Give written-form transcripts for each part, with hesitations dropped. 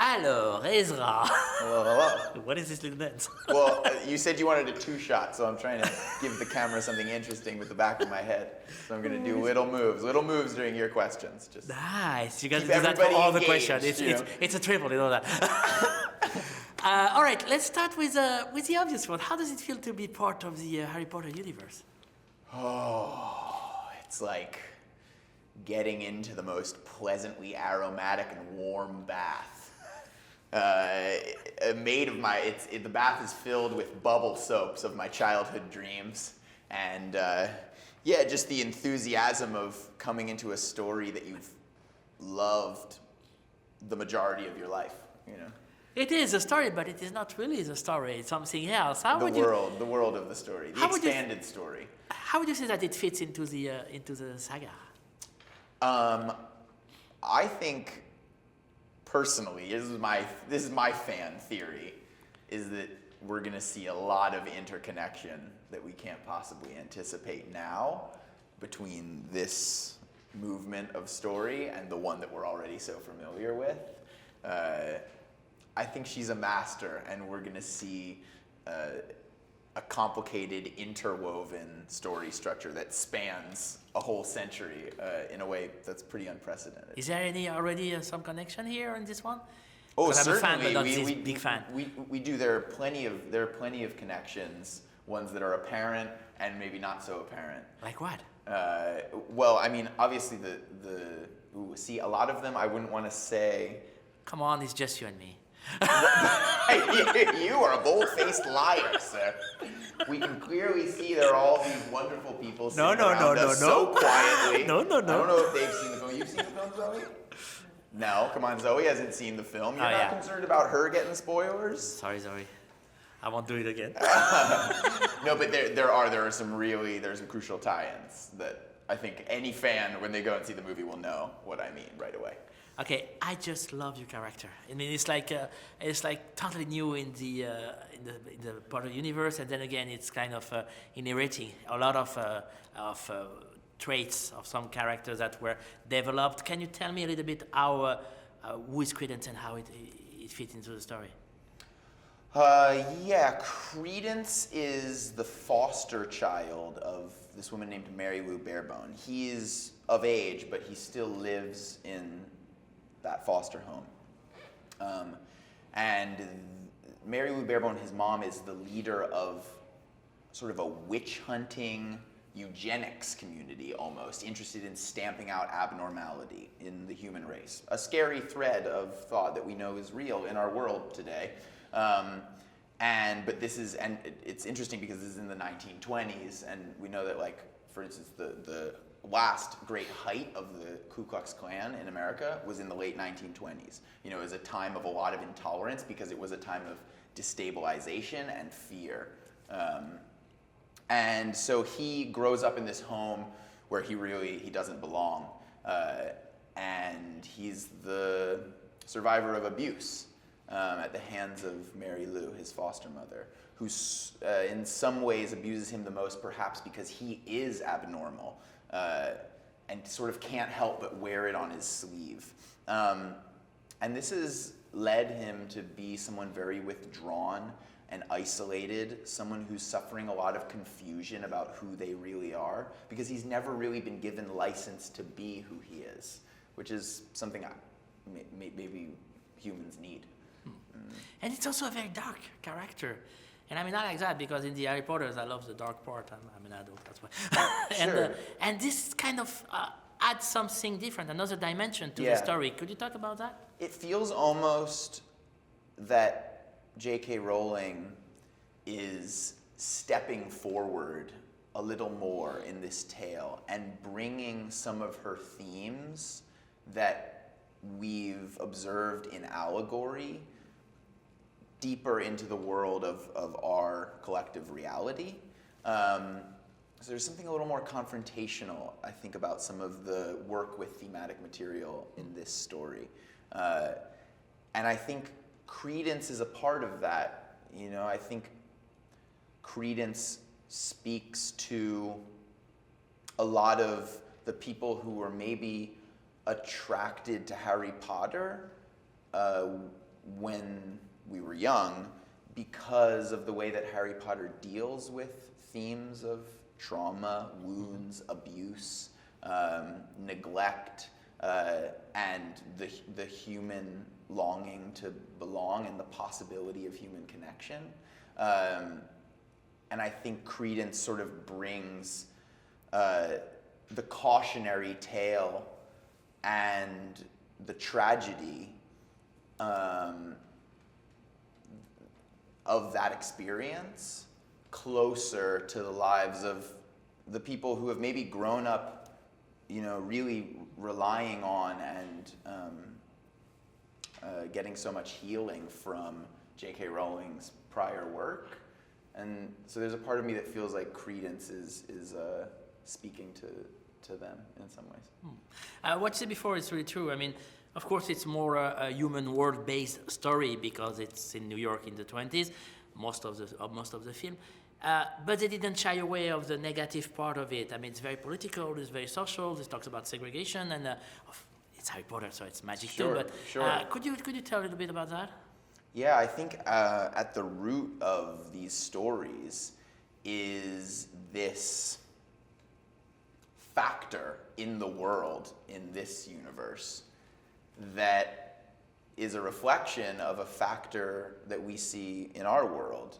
Alors, Ezra. Hello, hello. What is this little dance? Well, you said you wanted a two-shot, so I'm trying to give the camera something interesting with the back of my head. So I'm going to do little moves during your questions. Just nice. You got to keep do that for everybody all the engaged, questions. It's a triple, you know that. All right, let's start with the obvious one. How does it feel to be part of the Harry Potter universe? Oh, it's like getting into the most pleasantly aromatic and warm bath. The bath is filled with bubble soaps of my childhood dreams, and just the enthusiasm of coming into a story that you've loved the majority of your life. You know, it is a story, but it is not really the story. It's something else. The world of the story, the expanded story. How would you say that it fits into the saga? I think. Personally, this is my fan theory, is that we're going to see a lot of interconnection that we can't possibly anticipate now between this movement of story and the one that we're already so familiar with. I think she's a master, and we're going to see a complicated, interwoven story structure that spans a whole century in a way that's pretty unprecedented. Is there already some connection here in this one? Oh, certainly. I'm a fan, but not big fan. We do. There are plenty of connections. Ones that are apparent and maybe not so apparent. Like what? Well, I mean, obviously a lot of them I wouldn't want to say. Come on, it's just you and me. You are a bold-faced liar, sir. We can clearly see there are all these wonderful people sitting around us so quietly. No. I don't know if they've seen the film. You've seen the film, Zoe? No, come on, Zoe hasn't seen the film. You're not concerned about her getting spoilers? Sorry, Zoe. I won't do it again. No, but there's some crucial tie-ins that I think any fan, when they go and see the movie, will know what I mean right away. Okay, I just love your character. I mean, it's like totally new in the Potter universe, and then again, it's kind of inheriting a lot of traits of some characters that were developed. Can you tell me a little bit who is Credence and how it fits into the story? Credence is the foster child of this woman named Mary Lou Barebone. He is of age, but he still lives in that foster home. And Mary Lou Barebone, his mom, is the leader of sort of a witch hunting eugenics community almost, interested in stamping out abnormality in the human race. A scary thread of thought that we know is real in our world today. And it's interesting because this is in the 1920s, and we know that, like, for instance, the last great height of the Ku Klux Klan in America was in the late 1920s. You know, it was a time of a lot of intolerance because it was a time of destabilization and fear. And so he grows up in this home where he doesn't belong. And he's the survivor of abuse at the hands of Mary Lou, his foster mother, who in some ways abuses him the most, perhaps because he is abnormal. And sort of can't help but wear it on his sleeve. And this has led him to be someone very withdrawn and isolated, someone who's suffering a lot of confusion about who they really are, because he's never really been given license to be who he is, which is something maybe humans need. And it's also a very dark character. And I mean, I like that because in the Harry Potters, I love the dark part. I'm an adult, that's why. Sure. And this kind of adds something different, another dimension to the story. Could you talk about that? It feels almost that J.K. Rowling is stepping forward a little more in this tale and bringing some of her themes that we've observed in allegory deeper into the world of our collective reality. So there's something a little more confrontational, I think, about some of the work with thematic material in this story. And I think Credence is a part of that. You know, I think Credence speaks to a lot of the people who were maybe attracted to Harry Potter when we were young because of the way that Harry Potter deals with themes of trauma, wounds, abuse, neglect, and the human longing to belong and the possibility of human connection. And I think Credence sort of brings the cautionary tale and the tragedy of that experience closer to the lives of the people who have maybe grown up, really relying on and getting so much healing from J.K. Rowling's prior work. And so there's a part of me that feels like Credence is speaking to them in some ways. What you said before is really true. I mean, of course, it's more a human world-based story because it's in New York in the 20s, most of the film. But they didn't shy away of the negative part of it. I mean, it's very political, it's very social. It talks about segregation, and it's Harry Potter, so it's magic too. But could you tell a little bit about that? Yeah, I think at the root of these stories is this factor in the world, in this universe, that is a reflection of a factor that we see in our world,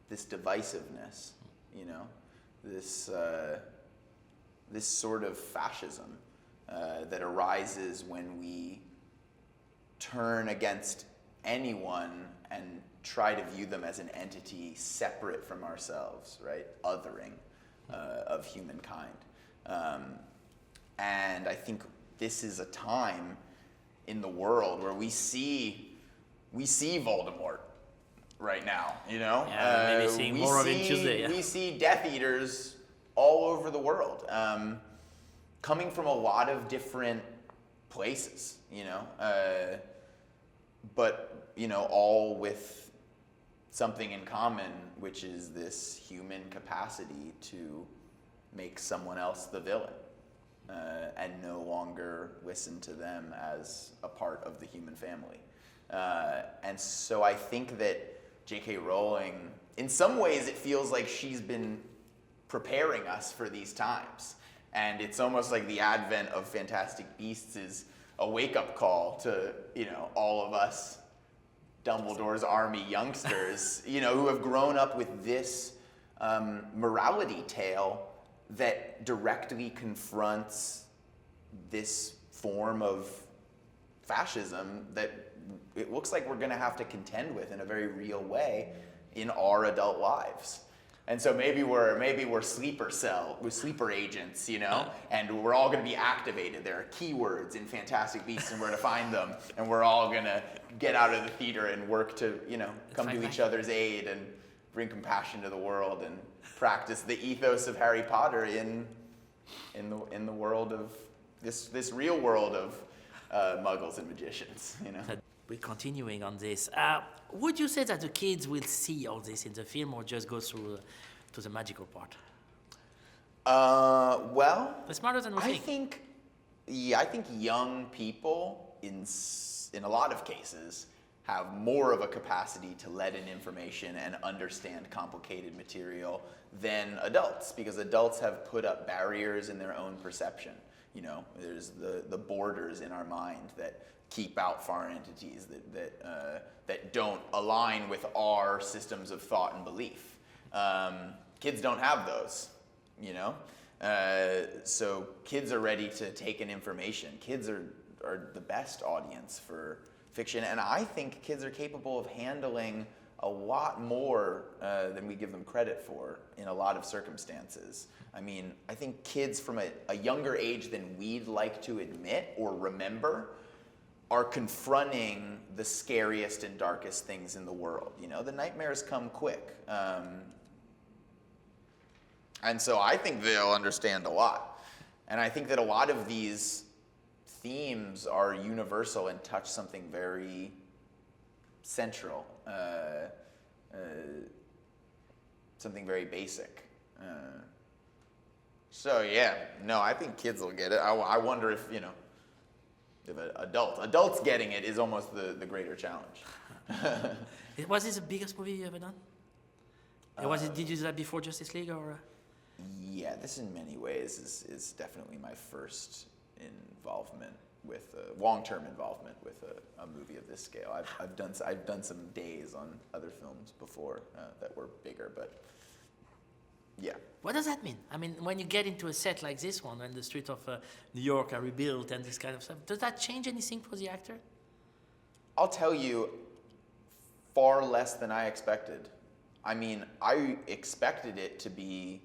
this divisiveness, this sort of fascism that arises when we turn against anyone and try to view them as an entity separate from ourselves, right? Othering of humankind. And I think this is a time in the world where we see Voldemort right now, Yeah, maybe seeing more of it Tuesday. Yeah. We see Death Eaters all over the world, coming from a lot of different places, but all with something in common, which is this human capacity to make someone else the villain, and no longer listen to them as a part of the human family. And so I think that J.K. Rowling, in some ways it feels like she's been preparing us for these times. And it's almost like the advent of Fantastic Beasts is a wake-up call to, all of us Dumbledore's army youngsters, who have grown up with this morality tale that directly confronts this form of fascism that it looks like we're going to have to contend with in a very real way in our adult lives. And so maybe we're sleeper agents, and we're all going to be activated. There are keywords in Fantastic Beasts and where to find them, and we're all going to get out of the theater and work to, come to each other's aid and bring compassion to the world and practice the ethos of Harry Potter in the world of this real world of muggles and magicians, We're continuing on this. Would you say that the kids will see all this in the film or just go through to the magical part? Well, They're smarter than we think. I think young people in a lot of cases have more of a capacity to let in information and understand complicated material than adults, because adults have put up barriers in their own perception. There's the borders in our mind that keep out foreign entities that don't align with our systems of thought and belief. Kids don't have those, so kids are ready to take in information. Kids are the best audience for fiction, and I think kids are capable of handling a lot more than we give them credit for in a lot of circumstances. I mean, I think kids from a younger age than we'd like to admit or remember are confronting the scariest and darkest things in the world. The nightmares come quick. And so I think they'll understand a lot. And I think that a lot of these themes are universal and touch something very central, something very basic. So yeah, no, I think kids will get it. I wonder if of an adult. Adults getting it is almost the greater challenge. Was this the biggest movie you ever done? Did you do that before Justice League or? Yeah, this in many ways is definitely my first involvement with long-term involvement with a movie of this scale. I've done some days on other films before that were bigger, but yeah. What does that mean? I mean, when you get into a set like this one, when the streets of New York are rebuilt and this kind of stuff, does that change anything for the actor? I'll tell you, far less than I expected. I mean, I expected it to be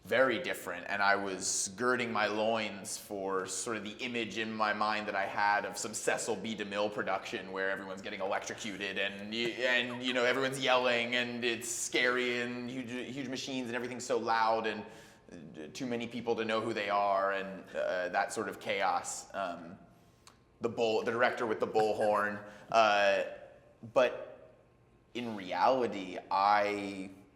very different, and I was girding my loins for sort of the image in my mind that I had of some Cecil B. DeMille production where everyone's getting electrocuted and you know everyone's yelling and it's scary and huge machines and everything's so loud and too many people to know who they are and that sort of chaos. The director with the bullhorn, but in reality,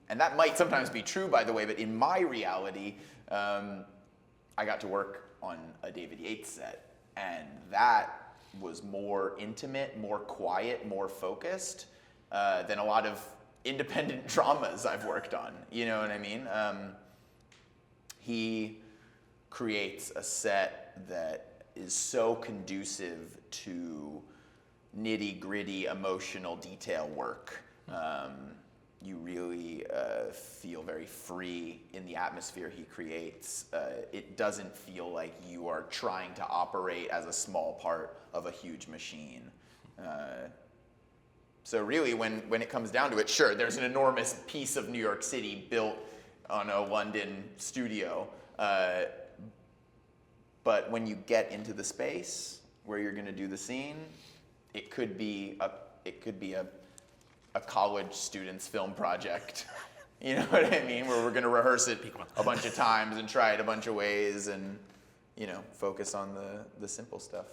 and that might sometimes be true, by the way, but in my reality, I got to work on a David Yates set, and that was more intimate, more quiet, more focused than a lot of independent dramas I've worked on. You know what I mean? He creates a set that is so conducive to nitty-gritty emotional detail work. You really feel very free in the atmosphere he creates. It doesn't feel like you are trying to operate as a small part of a huge machine. So really, when it comes down to it, sure, there's an enormous piece of New York City built on a London studio. But when you get into the space where you're going to do the scene, it could be a college student's film project. You know what I mean? Where we're going to rehearse it a bunch of times and try it a bunch of ways and, you know, focus on the simple stuff.